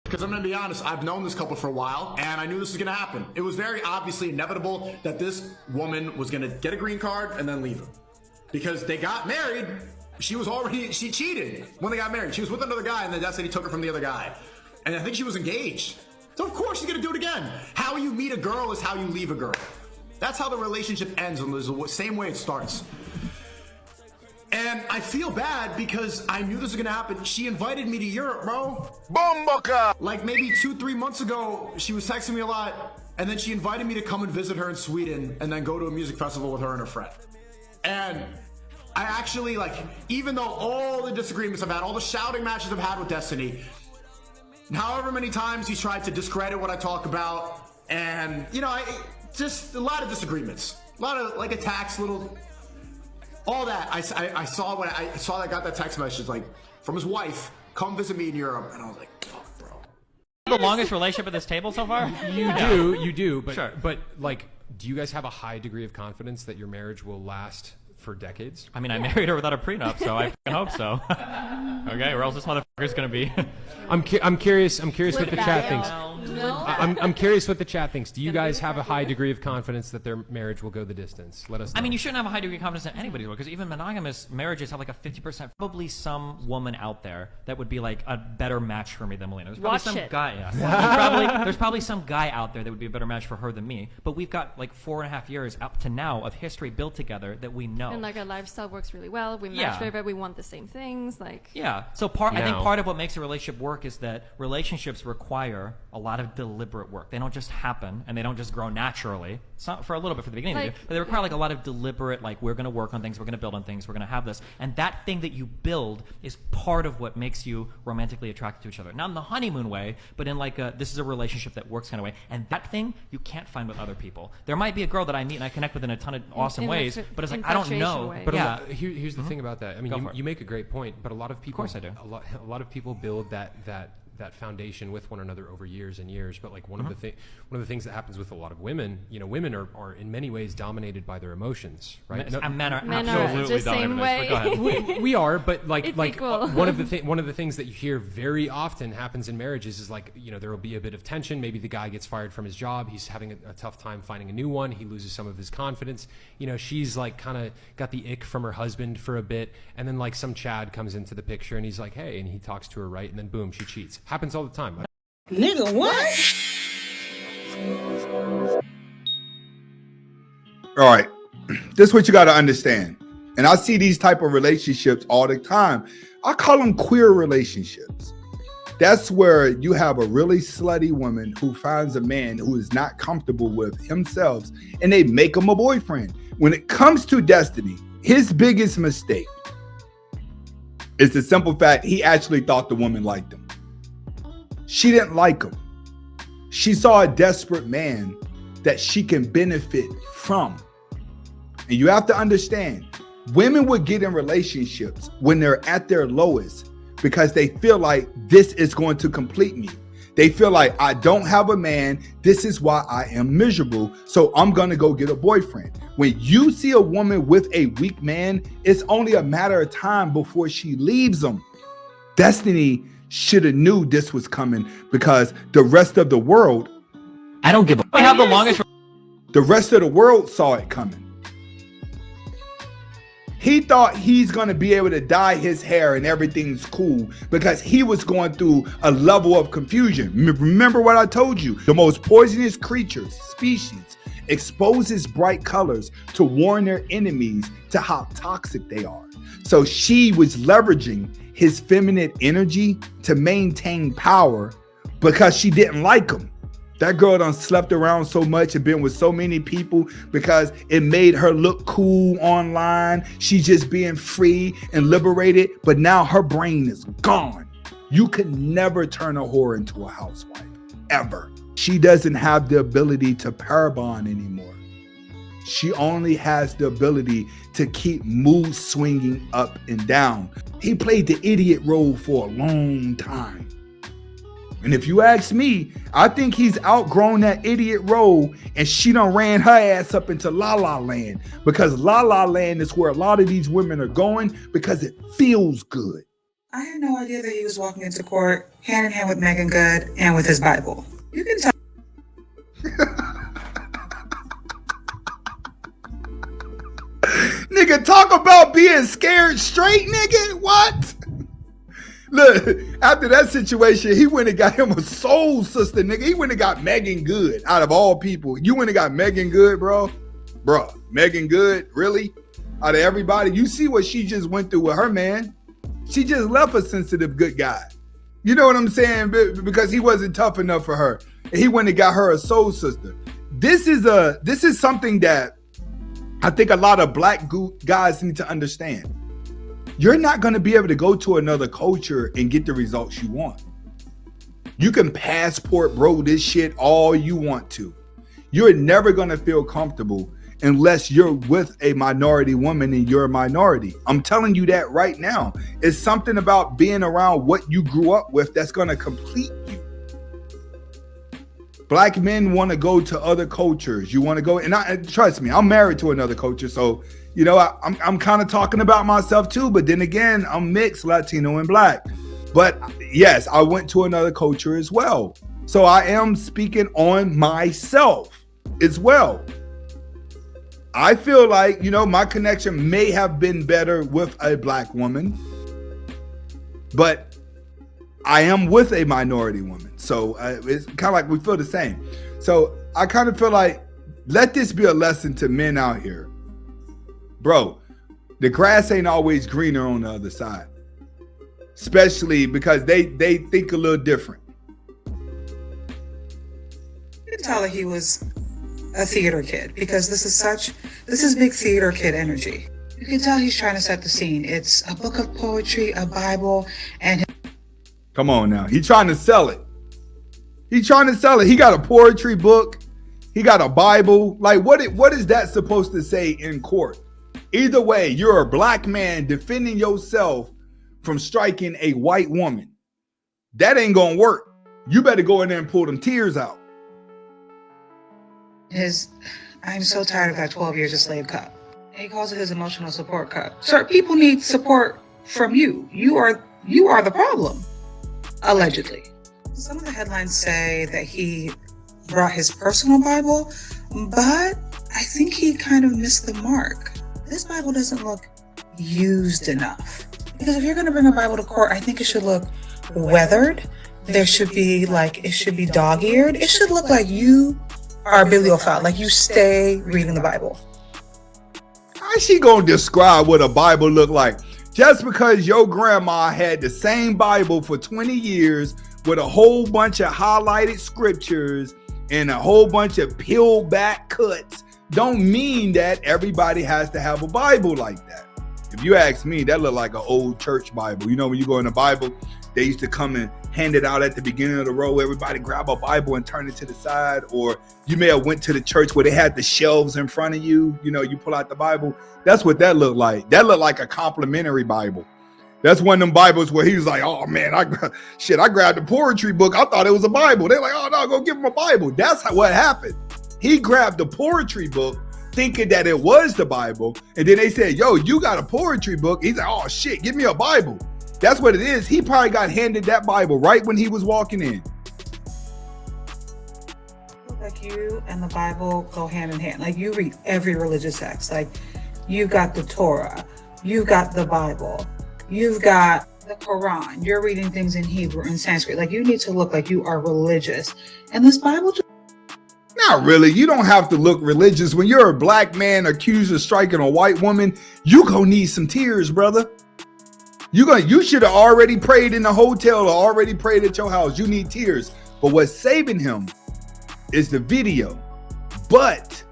Because I'm going to be honest, I've known this couple for a while, and I knew this was going to happen. It was very obviously inevitable that this woman was going to get a green card and then leave him. Because they got married, she cheated when they got married. She was with another guy, and then Destiny took her from the other guy. And I think she was engaged. So of course she's going to do it again. How you meet a girl is how you leave a girl. That's how the relationship ends, and there's the same way it starts. And I feel bad because I knew this was gonna happen. She invited me to Europe, bro. Bomboka! Like maybe 2-3 months ago, she was texting me a lot, and then she invited me to come and visit her in Sweden and then go to a music festival with her and her friend. And I actually, like, even though all the disagreements I've had, all the shouting matches I've had with Destiny, however many times he's tried to discredit what I talk about, and, you know, just a lot of disagreements. A lot of, like, attacks, all that. I saw when I saw that, got that text message, like, from his wife, come visit me in Europe, and I was like, fuck, bro. The longest relationship at this table so far? You do, but Sure. but like, do you guys have a high degree of confidence that your marriage will last for decades? I mean, I married her without a prenup, so I fucking hope so. Okay, or else this motherfucker's gonna be. I'm curious what the chat thinks. No. I'm curious what the chat thinks. Do you guys have a high degree of confidence that their marriage will go the distance? Let us know. I mean, you shouldn't have a high degree of confidence in anybody, because even monogamous marriages have like a 50%. Probably some woman out there that would be like a better match for me than Melina. There's probably Watch some it. guy. Yeah. There's probably some guy out there that would be a better match for her than me. But we've got like 4.5 years up to now of history built together that we know. And like our lifestyle works really well. We match Yeah. very well. We want the same things. Like Yeah. So I think Now- part of what makes a relationship work is that relationships require a lot of deliberate work. They don't just happen and they don't just grow naturally. So for a little bit for the beginning, they do, but they require like a lot of deliberate, like, we're going to work on things, we're going to build on things, we're going to have this. And that thing that you build is part of what makes you romantically attracted to each other. Not in the honeymoon way, but in like this is a relationship that works kind of way. And that thing you can't find with other people. There might be a girl that I meet and I connect with in a ton of awesome ways, but it's like, I don't know. way. But Yeah. here's the thing about that. I mean, Go for it. you make a great point, but a lot of people, course I do. A lot of people build that foundation with one another over years and years. But like one of the things that happens with a lot of women, you know, women are in many ways dominated by their emotions, right? Men are Men are absolutely the same dominated by this, but go ahead. we are, but like It's equal. one of the things that you hear very often happens in marriages is like, you know, there will be a bit of tension. Maybe the guy gets fired from his job. He's having a tough time finding a new one. He loses some of his confidence. You know, she's like kind of got the ick from her husband for a bit, and then like some Chad comes into the picture and he's like, hey, and he talks to her right, and then boom, she cheats. Happens all the time. Nigga, what? All right, this is what you got to understand. And I see these type of relationships all the time. I call them queer relationships. That's where you have a really slutty woman who finds a man who is not comfortable with himself, and they make him a boyfriend. When it comes to Destiny, his biggest mistake is the simple fact he actually thought the woman liked him. She didn't like him. She saw a desperate man that she can benefit from. And you have to understand, women would get in relationships when they're at their lowest because they feel like this is going to complete me. They feel like, I don't have a man. This is why I am miserable. So I'm going to go get a boyfriend. When you see a woman with a weak man, it's only a matter of time before she leaves him. Destiny should have knew this was coming because the rest of the world, I don't give a. We have the longest. the rest of the world saw it coming. He thought he's going to be able to dye his hair and everything's cool because he was going through a level of confusion. Remember what I told you? The most poisonous creatures, species, exposes bright colors to warn their enemies to how toxic they are. So she was leveraging his feminine energy to maintain power because she didn't like him. That girl done slept around so much and been with so many people because it made her look cool online. She's just being free and liberated, but now her brain is gone. You can never turn a whore into a housewife, ever. She doesn't have the ability to pair bond anymore. She only has the ability to keep mood swinging up and down. He played the idiot role for a long time. And if you ask me, I think he's outgrown that idiot role, and she done ran her ass up into La La Land, because La La Land is where a lot of these women are going because it feels good. I had no idea that he was walking into court hand in hand with Megan Good and with his Bible. You can tell. Nigga, talk about being scared straight, nigga. What? Look, after that situation, he went and got him a soul sister, nigga. He went and got Megan Good out of all people. You went and got Megan Good, bro? Bro, Megan Good, really? Out of everybody? You see what she just went through with her man. She just left a sensitive good guy. You know what I'm saying? Because he wasn't tough enough for her. And he went and got her a soul sister. This is something that I think a lot of black guys need to understand. You're not going to be able to go to another culture and get the results you want. You can passport bro this shit all you want to. You're never going to feel comfortable unless you're with a minority woman and you're a minority. I'm telling you that right now. It's something about being around what you grew up with that's going to complete you. Black men want to go to other cultures. You want to go, and trust me, I'm married to another culture, so you know I'm kind of talking about myself too. But then again, I'm mixed Latino and black. But yes, I went to another culture as well, so I am speaking on myself as well. I feel like, you know, my connection may have been better with a black woman, but I am with a minority woman. So it's kind of like we feel the same. So I kind of feel like, let this be a lesson to men out here. Bro, the grass ain't always greener on the other side. Especially because they think a little different. You can tell that he was a theater kid because this is big theater kid energy. You can tell he's trying to set the scene. It's a book of poetry, a Bible, and come on now. He's trying to sell it. He's trying to sell it. He got a poetry book. He got a Bible. Like, what is that supposed to say in court? Either way, you're a black man defending yourself from striking a white woman. That ain't gonna work. You better go in there and pull them tears out. I'm so tired of that 12 years a slave cup. And he calls it his emotional support cup. Sir, people need support from you. You are the problem. Allegedly. Some of the headlines say that he brought his personal Bible, but I think he kind of missed the mark. This Bible doesn't look used enough. Because if you're going to bring a Bible to court, I think it should look weathered. It should be dog-eared. It should look like you are a bibliophile, like you stay reading the Bible. How's she going to describe what a Bible look like? Just because your grandma had the same Bible for 20 years with a whole bunch of highlighted scriptures and a whole bunch of peeled back cuts don't mean that everybody has to have a Bible like that. If you ask me, that look like an old church Bible. You know, when you go in the Bible, they used to come and hand it out at the beginning of the row. Everybody grab a Bible and turn it to the side. Or you may have went to the church where they had the shelves in front of you. You know, you pull out the Bible. That's what that looked like. That looked like a complimentary Bible. That's one of them Bibles where he was like, oh man, I grabbed the poetry book. I thought it was a Bible. They're like, oh no, go give him a Bible. That's what happened. He grabbed the poetry book thinking that it was the Bible. And then they said, yo, you got a poetry book. He's like, oh shit, give me a Bible. That's what it is. He probably got handed that Bible right when he was walking in. Like you and the Bible go hand in hand. Like you read every religious text. Like you got the Torah, you got the Bible, you've got the Quran. You're reading things in Hebrew and Sanskrit. Like you need to look like you are religious. And this Bible just not really. You don't have to look religious. When you're a black man accused of striking a white woman, you gonna need some tears, brother. You should have already prayed in the hotel or already prayed at your house. You need tears. But what's saving him is the video. But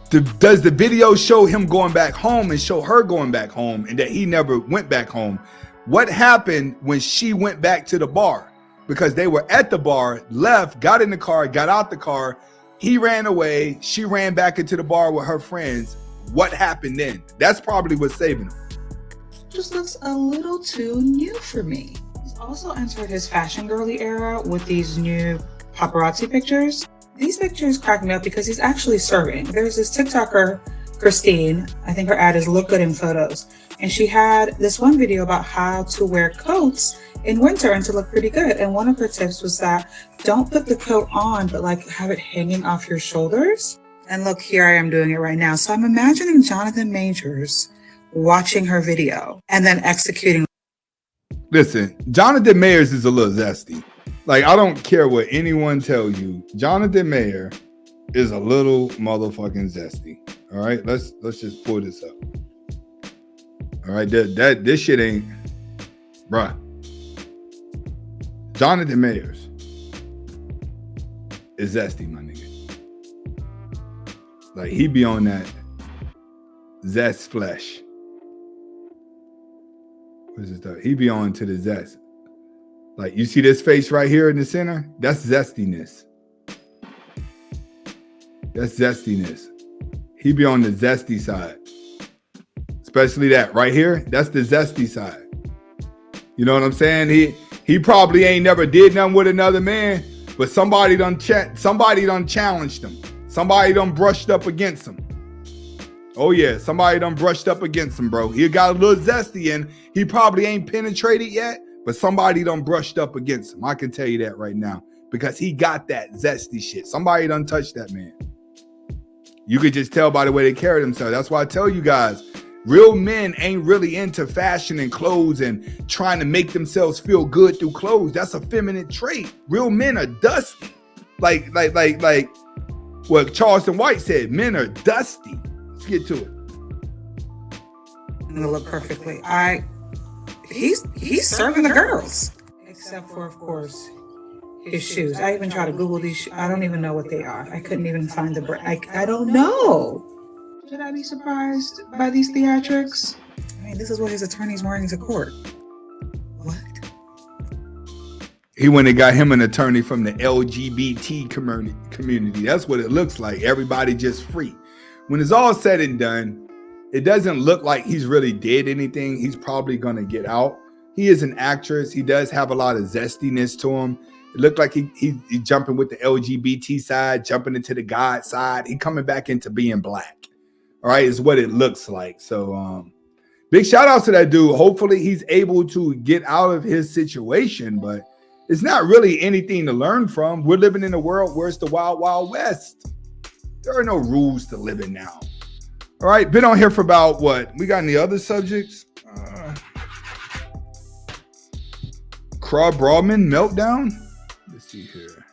does the video show him going back home and show her going back home and that he never went back home? What happened when she went back to the bar? Because they were at the bar, left, got in the car, got out the car. He ran away. She ran back into the bar with her friends. What happened then? That's probably what's saving him. just looks a little too new for me. He's also entered his fashion girly era with these new paparazzi pictures. These pictures crack me up because he's actually serving. There's this TikToker Christine. I think her ad is Look Good in Photos. And she had this one video about how to wear coats in winter and to look pretty good. And one of her tips was that don't put the coat on, but like have it hanging off your shoulders. And look, here I am doing it right now. So I'm imagining Jonathan Majors watching her video and then executing. Listen, Jonathan Mayers is a little zesty. Like, I don't care what anyone tells you. Jonathan Mayer is a little motherfucking zesty. All right, let's just pull this up. All right, this shit ain't, bruh. Jonathan Mayers is zesty, my nigga. Like, he be on that zest flesh. What's this stuff? He be on to the zest. Like, you see this face right here in the center? That's zestiness. That's zestiness. He be on the zesty side. Especially that right here. That's the zesty side. You know what I'm saying? He probably ain't never did nothing with another man, but somebody done challenged him. Somebody done brushed up against him. Oh yeah, somebody done brushed up against him, bro. He got a little zesty and he probably ain't penetrated yet, but somebody done brushed up against him. I can tell you that right now because he got that zesty shit. Somebody done touched that man. You could just tell by the way they carry themselves. That's why I tell you guys, real men ain't really into fashion and clothes and trying to make themselves feel good through clothes. That's a feminine trait. Real men are dusty. Like what Charleston White said, men are dusty. Let's get to it. Gonna look perfectly. He's serving the girls. Except for, of course, his shoes. I even tried to Google these shoes. I don't even know what they are. I couldn't even find the brand. I don't know. Should I be surprised by these theatrics? I mean, this is what his attorney's wearing to court. What? He went and got him an attorney from the LGBT community. That's what it looks like. Everybody just free. When it's all said and done, it doesn't look like he's really did anything. He's probably going to get out. He is an actress. He does have a lot of zestiness to him. It looked like he jumping with the LGBT side, jumping into the God side. He coming back into being black. All right, is what it looks like. So big shout out to that dude. Hopefully he's able to get out of his situation, but it's not really anything to learn from. We're living in a world where it's the wild, wild west. There are no rules to live in now. All right, been on here for about what? We got any other subjects? Craw Brawman meltdown. Let's see here.